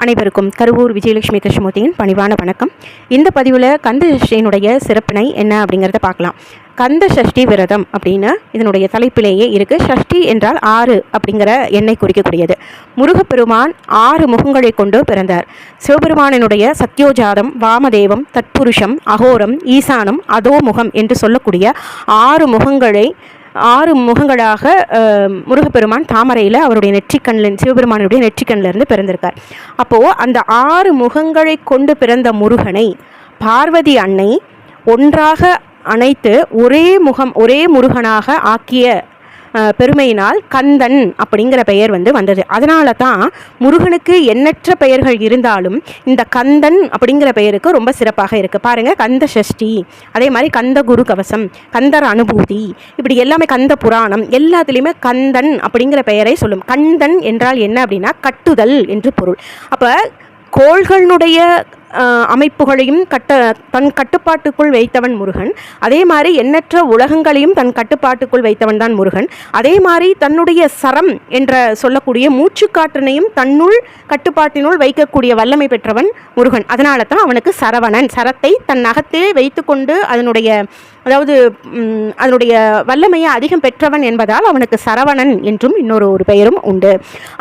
அனைவருக்கும் கருவூர் விஜயலட்சுமி கிருஷ்ணமூர்த்தியின் பணிவான வணக்கம். இந்த பதிவில் கந்த சஷ்டியினுடைய சிறப்பினை என்ன அப்படிங்கிறத பார்க்கலாம். கந்த சஷ்டி விரதம் அப்படின்னு இதனுடைய தலைப்பிலேயே இருக்குது. சஷ்டி என்றால் 6 அப்படிங்கிற எண்ணை குறிக்கக்கூடியது. முருகப்பெருமான் 6 முகங்களை கொண்டு பிறந்தார். சிவபெருமானினுடைய சத்யோஜாதம், வாமதேவம், தத்புருஷம், அகோரம், ஈசானம், அதோமுகம் என்று சொல்லக்கூடிய 6 முகங்களாக முருகப்பெருமான் தாமரையில் அவருடைய நெற்றிக்கண்ணில், சிவபெருமானுடைய நெற்றிக்கண்ணிலிருந்து பிறந்திருக்கார். அப்போது அந்த 6 முகங்களை கொண்டு பிறந்த முருகனை பார்வதி அன்னை ஒன்றாக அணைத்து ஒரே முருகனாக ஆக்கிய பெருமையினால் கந்தன் அப்படிங்கிற பெயர் வந்தது. அதனால தான் முருகனுக்கு எண்ணற்ற பெயர்கள் இருந்தாலும் இந்த கந்தன் அப்படிங்கிற பெயருக்கு ரொம்ப சிறப்பாக இருக்குது. பாருங்கள், கந்த சஷ்டி, அதே மாதிரி கந்த குரு கவசம், கந்தர் அனுபூதி, இப்படி எல்லாமே கந்த புராணம் எல்லாத்துலேயுமே கந்தன் அப்படிங்கிற பெயரை சொல்லும். கந்தன் என்றால் என்ன அப்படின்னா கட்டுதல் என்று பொருள். அப்போ கோள்களுடைய அமைப்புகளையும் தன் கட்டுப்பாட்டுக்குள் வைத்தவன் முருகன். அதே மாதிரி எண்ணற்ற உலகங்களையும் தன் கட்டுப்பாட்டுக்குள் வைத்தவன் தான் முருகன். அதே மாதிரி தன்னுடைய சரம் என்ற சொல்லக்கூடிய மூச்சுக்காற்றினையும் தன்னுள் கட்டுப்பாட்டினுள் வைக்கக்கூடிய வல்லமை பெற்றவன் முருகன். அதனால தான் அவனுக்கு சரவணன், சரத்தை தன் நகத்தே வைத்து கொண்டு அதனுடைய வல்லமையை அதிகம் பெற்றவன் என்பதால் அவனுக்கு சரவணன் என்றும் இன்னொரு பெயரும் உண்டு.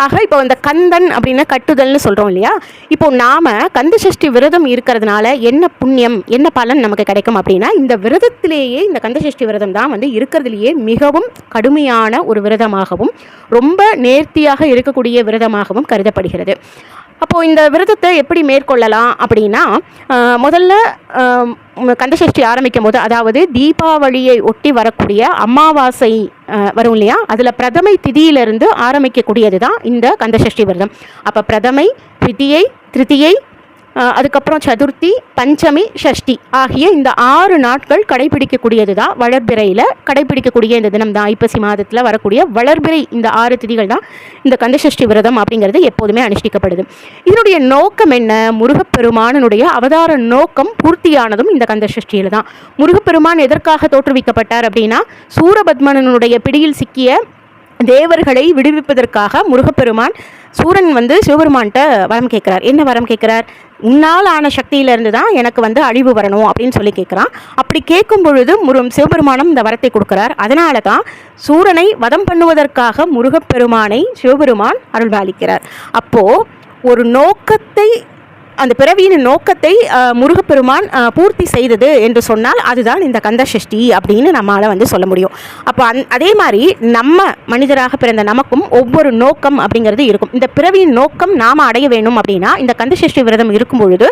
ஆக இப்போ இந்த கந்தன் அப்படின்னா கட்டுதல்னு சொல்கிறோம் இல்லையா? இப்போ நாம கந்த சஷ்டி விரதம் இருக்கிறதுனால என்ன புண்ணியம், என்ன பலன் நமக்கு கிடைக்கும் அப்படின்னா, இந்த விரதத்திலேயே இந்த கந்த சஷ்டி விரதம் தான் இருக்கிறதுலேயே மிகவும் கடுமையான ஒரு விரதமாகவும் ரொம்ப நேர்த்தியாக இருக்கக்கூடிய விரதமாகவும் கருதப்படுகிறது. அப்போது இந்த விரதத்தை எப்படி மேற்கொள்ளலாம் அப்படின்னா, முதல்ல கந்தசஷ்டி ஆரம்பிக்கும் போது, அதாவது தீபாவளியை ஒட்டி வரக்கூடிய அமாவாசை வரும் இல்லையா, அதில் பிரதமை திதியிலிருந்து ஆரம்பிக்கக்கூடியது தான் இந்த கந்தசஷ்டி விரதம். அப்போ பிரதமை, த்விதியை, திருதியை, அதுக்கப்புறம் சதுர்த்தி, பஞ்சமி, ஷஷ்டி ஆகிய இந்த 6 நாட்கள் கடைபிடிக்கக்கூடியது தான் வளர்பிறையில் கடைபிடிக்கக்கூடிய இந்த தினம் தான். ஐப்பசி மாதத்தில் வரக்கூடிய வளர்பிறை இந்த 6 திதிகள் தான் இந்த கந்தசஷ்டி விரதம் அப்படிங்கிறது எப்போதுமே அனுஷ்டிக்கப்படுது. இதனுடைய நோக்கம் என்ன? முருகப்பெருமானுடைய அவதார நோக்கம் பூர்த்தியானதும் இந்த கந்தசஷ்டியில் தான். முருகப்பெருமான் எதற்காக தோற்றுவிக்கப்பட்டார் அப்படின்னா, சூரபத்மனுடைய பிடியில் சிக்கிய தேவர்களை விடுவிப்பதற்காக முருகப்பெருமான் சூரன் சிவபெருமான்கிட்ட வரம் கேட்குறார். என்ன வரம் கேட்குறார்? உன்னால் ஆன சக்தியிலிருந்து தான் எனக்கு அழிவு வரணும் அப்படின்னு சொல்லி கேட்குறான். அப்படி கேட்கும் பொழுது சிவபெருமானும் இந்த வரத்தை கொடுக்குறார். அதனால தான் சூரனை வதம் பண்ணுவதற்காக முருகப்பெருமானை சிவபெருமான் அருள்பாலிக்கிறார். அப்போது ஒரு நோக்கத்தை, அந்த பிறவியின் நோக்கத்தை முருகப்பெருமான் பூர்த்தி செய்தது என்று சொன்னால் அதுதான் இந்த கந்த சஷ்டி அப்படின்னு நம்மளால் சொல்ல முடியும். அப்போ அதே மாதிரி நம்ம மனிதராக பிறந்த நமக்கும் ஒவ்வொரு நோக்கம் அப்படிங்கிறது இருக்கும். இந்த பிறவியின் நோக்கம் நாம் அடைய வேண்டும் அப்படின்னா இந்த கந்த சஷ்டி விரதம் இருக்கும் பொழுது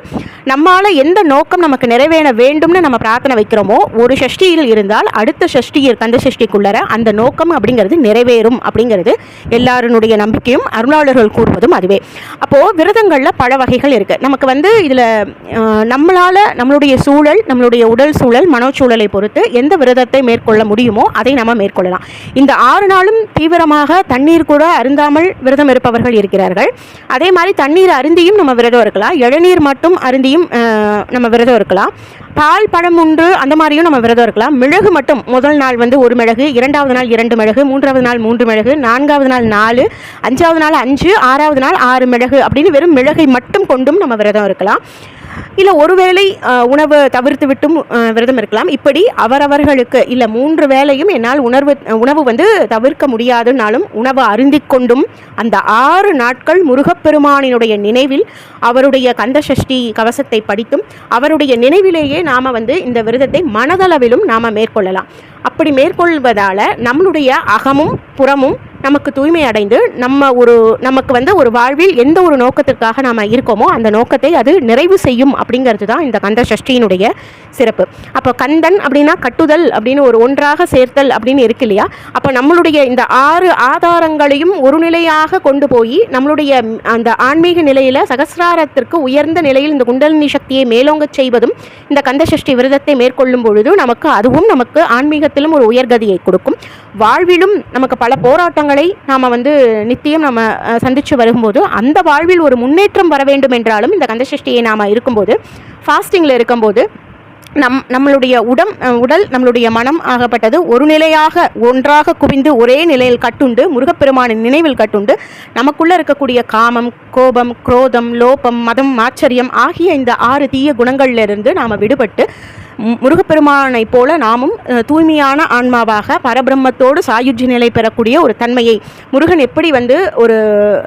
நம்மளால் எந்த நோக்கம் நமக்கு நிறைவேற வேண்டும்னு நம்ம பிரார்த்தனை வைக்கிறோமோ, ஒரு சஷ்டியில் இருந்தால் அடுத்த சஷ்டியில் கந்த சஷ்டிக்குள்ளர அந்த நோக்கம் அப்படிங்கிறது நிறைவேறும் அப்படிங்கிறது எல்லாருடைய நம்பிக்கையும் அருளாளர்கள் கூறுவதும் அதுவே. அப்போது விரதங்களில் பல வகைகள் இருக்குது. நமக்கு இதில் நம்மளால் நம்மளுடைய சூழல், நம்மளுடைய உடல் சூழல், மனோச்சூழலை பொறுத்து எந்த விரதத்தை மேற்கொள்ள முடியுமோ அதை நம்ம மேற்கொள்ளலாம். இந்த 6 நாளும் தீவிரமாக தண்ணீர் கூட அருந்தாமல் விரதம் இருப்பவர்கள் இருக்கிறார்கள். அதே மாதிரி தண்ணீர் அருந்தியும் நம்ம விரதம் இருக்கலாம். இளநீர் மட்டும் அருந்தியும் நம்ம விரதம் இருக்கலாம். பால், பழம் உண்டு அந்த மாதிரியும் நம்ம விரதம் இருக்கலாம். மிளகு மட்டும் முதல் நாள் 1 மிளகு, 2வது நாள் 2 மிளகு, 3வது நாள் 3 மிளகு, 4வது நாள் 4, 5வது நாள் 5, 6வது நாள் 6 மிளகு அப்படின்னு வெறும் மிளகை மட்டும் கொண்டும் நம்ம விரதம் இருக்கலாம். இல்லை ஒருவேளை உணவு தவிர்த்து விட்டும் விரதம் இருக்கலாம். இப்படி அவரவர்களுக்கு, இல்லை 3 வேளையும் என்னால் உணவு தவிர்க்க முடியாதுனாலும் உணவு அருந்திக் கொண்டும் அந்த 6 நாட்கள் முருகப்பெருமானினுடைய நினைவில் அவருடைய கந்த சஷ்டி கவசத்தை படித்தும் அவருடைய நினைவிலேயே நாம் இந்த விரதத்தை மனதளவிலும் நாம் மேற்கொள்ளலாம். அப்படி மேற்கொள்வதால் நம்மளுடைய அகமும் புறமும் நமக்கு தூய்மை அடைந்து நமக்கு ஒரு வாழ்வில் எந்த ஒரு நோக்கத்திற்காக நாம் இருக்கோமோ அந்த நோக்கத்தை அது நிறைவு செய்யும் அப்படிங்கிறது தான் இந்த கந்த சஷ்டியினுடைய சிறப்பு. அப்போ கந்தன் அப்படின்னா கட்டுதல் அப்படின்னு ஒன்றாக சேர்த்தல் அப்படின்னு இருக்கு இல்லையா? அப்போ நம்மளுடைய இந்த 6 ஆதாரங்களையும் ஒரு நிலையாக கொண்டு போய் நம்மளுடைய அந்த ஆன்மீக நிலையில் சகசிராரத்திற்கு உயர்ந்த நிலையில் இந்த குண்டலினி சக்தியை மேலோங்க செய்வதும் இந்த கந்த சஷ்டி விரதத்தை மேற்கொள்ளும் பொழுது நமக்கு ஆன்மீகத்திலும் ஒரு உயர்கதியை கொடுக்கும். வாழ்விலும் நமக்கு பல போராட்டங்களை நாம் நித்தியம் நம்ம சந்தித்து வரும்போது அந்த வாழ்வில் ஒரு முன்னேற்றம் வர வேண்டும் என்றாலும் இந்த கந்த சஷ்டியை நாம் இருக்கும்போது, ஃபாஸ்டிங்கில் இருக்கும்போது நம்மளுடைய உடல் நம்மளுடைய மனம் ஆகப்பட்டது ஒரு நிலையாக ஒன்றாக குவிந்து ஒரே நிலையில் கட்டுண்டு முருகப்பெருமானின் நினைவில் கட்டுண்டு நமக்குள்ளே இருக்கக்கூடிய காமம், கோபம், குரோதம், லோபம், மதம், ஆச்சரியம் ஆகிய இந்த 6 தீய குணங்களிலிருந்து நாம் விடுபட்டு முருகப்பெருமானை போல நாமும் தூய்மையான ஆன்மாவாக பரபிரம்மத்தோடு சாயுஜ்ய நிலை பெறக்கூடிய ஒரு தன்மையை முருகன் எப்படி ஒரு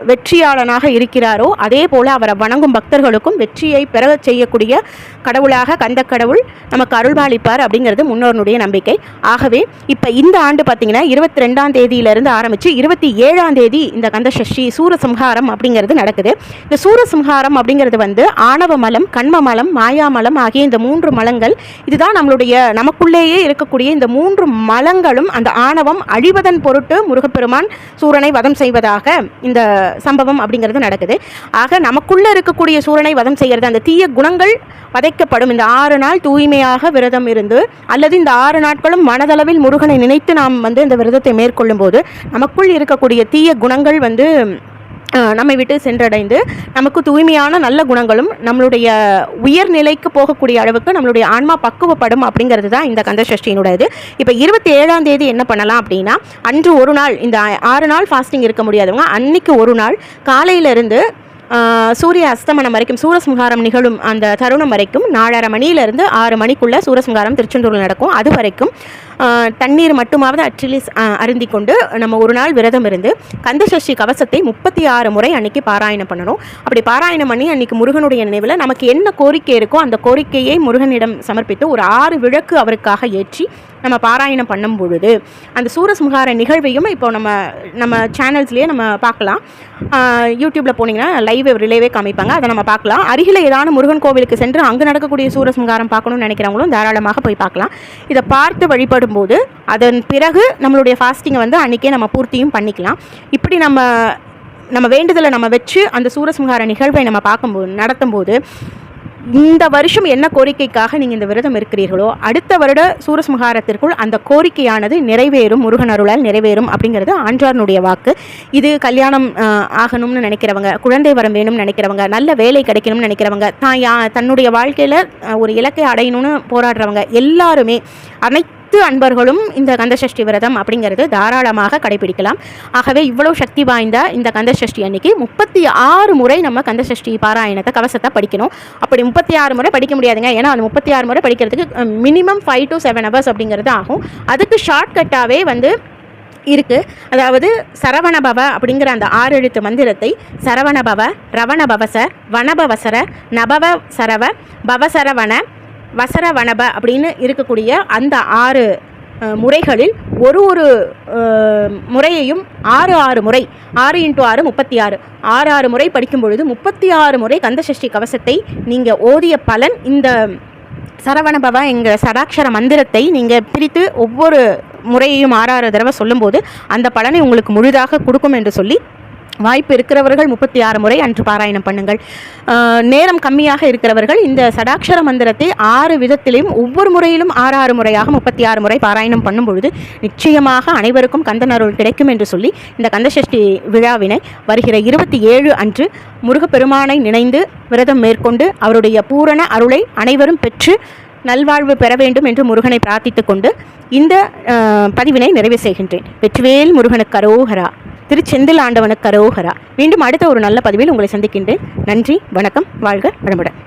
வெற்றியாளனாக இருக்கிறாரோ அதே போல அவரை வணங்கும் பக்தர்களுக்கும் வெற்றியை பெற செய்யக்கூடிய கடவுளாக கந்த கடவுள் நமக்கு அருள்பாலிப்பார் அப்படிங்கிறது முன்னோருடைய நம்பிக்கை. ஆகவே இப்போ இந்த ஆண்டு பார்த்தீங்கன்னா 22ஆம் தேதியிலிருந்து ஆரம்பித்து 27ஆம் தேதி இந்த கந்த சஷ்டி சூரசம்ஹாரம் அப்படிங்கிறது நடக்குது. இந்த சூரசம்ஹாரம் அப்படிங்கிறது ஆணவ மலம், கண்ம மலம், மாயாமலம் ஆகிய இந்த 3 மலங்கள், இதுதான் நமக்குள்ளேயே இருக்கக்கூடிய இந்த 3 மலங்களும் அந்த ஆணவம் அழிவதன் பொருட்டு முருகப்பெருமான் சூரனை வதம் செய்வதாக இந்த சம்பவம் அப்படிங்கிறது நடக்குது. ஆக நமக்குள்ளே இருக்கக்கூடிய சூரனை வதம் செய்கிறது அந்த தீய குணங்கள் வதைக்கப்படும். இந்த 6 நாள் தூய்மையாக விரதம் இருந்து அல்லது இந்த 6 நாட்களும் மனதளவில் முருகனை நினைத்து நாம் இந்த விரதத்தை மேற்கொள்ளும் போது நமக்குள் இருக்கக்கூடிய தீய குணங்கள் நம்மை விட்டு சென்றடைந்து நமக்கு தூய்மையான நல்ல குணங்களும் நம்மளுடைய உயர்நிலைக்கு போகக்கூடிய அளவுக்கு நம்மளுடைய ஆன்மா பக்குவப்படும் அப்படிங்கிறது தான் இந்த கந்த சஷ்டியினுடையது. இப்போ 27ஆம் தேதி என்ன பண்ணலாம் அப்படின்னா, அன்று ஒரு நாள், இந்த 6 நாள் ஃபாஸ்டிங் இருக்க முடியாதவங்க அன்னைக்கு ஒரு நாள் காலையிலிருந்து சூரிய அஸ்தமனம் வரைக்கும் சூரசம்ஹாரம் நிகழும் அந்த தருணம் வரைக்கும் 4:30 மணியிலிருந்து 6 மணிக்குள்ளே சூரசம்ஹாரம் திருச்செந்தூரில் நடக்கும். அது வரைக்கும் தண்ணீர் மட்டுமாவது அட்லீஸ்ட் அருந்தி கொண்டு நம்ம ஒரு நாள் விரதம் இருந்து கந்தசஷ்டி கவசத்தை 36 முறை அன்றைக்கி பாராயணம் பண்ணணும். அப்படி பாராயணம் பண்ணி அன்றைக்கி முருகனுடைய நினைவில் நமக்கு என்ன கோரிக்கை இருக்கோ அந்த கோரிக்கையை முருகனிடம் சமர்ப்பித்து ஒரு 6 விளக்கு அவருக்காக ஏற்றி நம்ம பாராயணம் பண்ணும் பொழுது அந்த சூரசம்ஹார நிகழ்வையும் இப்போ நம்ம சேனல்ஸ்லேயே நம்ம பார்க்கலாம். யூடியூப்பில் போனீங்கன்னா லைவ் ரிலேவே காமிப்பாங்க, அதை நம்ம பார்க்கலாம். அருகில் ஏதான முருகன் கோவிலுக்கு சென்று அங்கே நடக்கக்கூடிய சூரசம்ஹாரம் பார்க்கணும்னு நினைக்கிறவங்களும் தாராளமாக போய் பார்க்கலாம். இதை பார்த்து வழிபடும் போது அதன் பிறகு நம்மளுடைய ஃபாஸ்டிங்கை அன்றைக்கே நம்ம பூர்த்தியும் பண்ணிக்கலாம். இப்படி நம்ம வேண்டுதலை நம்ம வச்சு அந்த சூரசம்ஹார நிகழ்வை நம்ம நடத்தும்போது இந்த வருஷம் என்ன கோரிக்கைக்காக நீங்கள் இந்த விரதம் இருக்கிறீர்களோ அடுத்த வருட சூரசம்ஹாரத்திற்குள் அந்த கோரிக்கையானது நிறைவேறும், முருகன் அருளால் நிறைவேறும் அப்படிங்கிறது ஆண்டாரனுடைய வாக்கு. இது கல்யாணம் ஆகணும்னு நினைக்கிறவங்க, குழந்தை வரம் வேணும்னு நினைக்கிறவங்க, நல்ல வேலை கிடைக்கணும்னு நினைக்கிறவங்க, தன்னுடைய வாழ்க்கையில் ஒரு இலக்கை அடையணும்னு போராடுறவங்க எல்லாருமே அனைத்து அன்பர்களும் இந்த கந்தசஷ்டி விரதம் அப்படிங்கிறது தாராளமாக கடைபிடிக்கலாம். ஆகவே இவ்வளவு சக்தி வாய்ந்த இந்த கந்தசஷ்டி அன்னைக்கு 36 முறை நம்ம கந்தசஷ்டி பாராயணத்தை கவசத்தை படிக்கணும். அப்படி 36 முறை படிக்க முடியாதுங்க, ஏன்னா அந்த 36 முறை படிக்கிறதுக்கு மினிமம் 5 to 7 hours அப்படிங்கிறது ஆகும். அதுக்கு ஷார்ட்கட்டாகவே இருக்குது. அதாவது சரவணபவ அப்படிங்கிற அந்த 6 எழுத்து மந்திரத்தை சரவணபவ, ரவணபவச, வனபவசர, நபவ சரவ, பவசரவன, வசரவனப அப்படின்னு இருக்கக்கூடிய அந்த 6 முறைகளில் ஒரு முறையையும் 6 முறை 6 × 6 36 6 முறை படிக்கும் பொழுது 36 முறை கந்தசஷ்டி கவசத்தை நீங்கள் ஓதிய பலன் இந்த சரவணபவ எங்கள் சடாட்சர மந்திரத்தை நீங்கள் பிரித்து ஒவ்வொரு முறையையும் 6 தடவை சொல்லும்போது அந்த பலனை உங்களுக்கு முழுதாக கொடுக்கும் என்று சொல்லி வாய்ப்பு இருக்கிறவர்கள் 36 முறை அன்று பாராயணம் பண்ணுங்கள். நேரம் கம்மியாக இருக்கிறவர்கள் இந்த சடாட்சர மந்திரத்தை 6 விதத்திலையும் ஒவ்வொரு முறையிலும் 6 முறையாக 36 முறை பாராயணம் பண்ணும் பொழுது நிச்சயமாக அனைவருக்கும் கந்தன் அருள் கிடைக்கும் என்று சொல்லி இந்த கந்தசஷ்டி விழாவினை வருகிற 27 அன்று முருகப்பெருமானை நினைந்து விரதம் மேற்கொண்டு அவருடைய பூரண அருளை அனைவரும் பெற்று நல்வாழ்வு பெற வேண்டும் என்று முருகனை பிரார்த்தித்துக் கொண்டு இந்த பதிவினை நிறைவு செய்கின்றேன். வெற்றிவேல் முருகனுக்கு அரோகரா, திருச்செந்தில் ஆண்டவனுக்கு அரோகரா. மீண்டும் அடுத்த ஒரு நல்ல பதிவில் உங்களை சந்திக்கின்றேன். நன்றி, வணக்கம், வாழ்க வளமுடன்.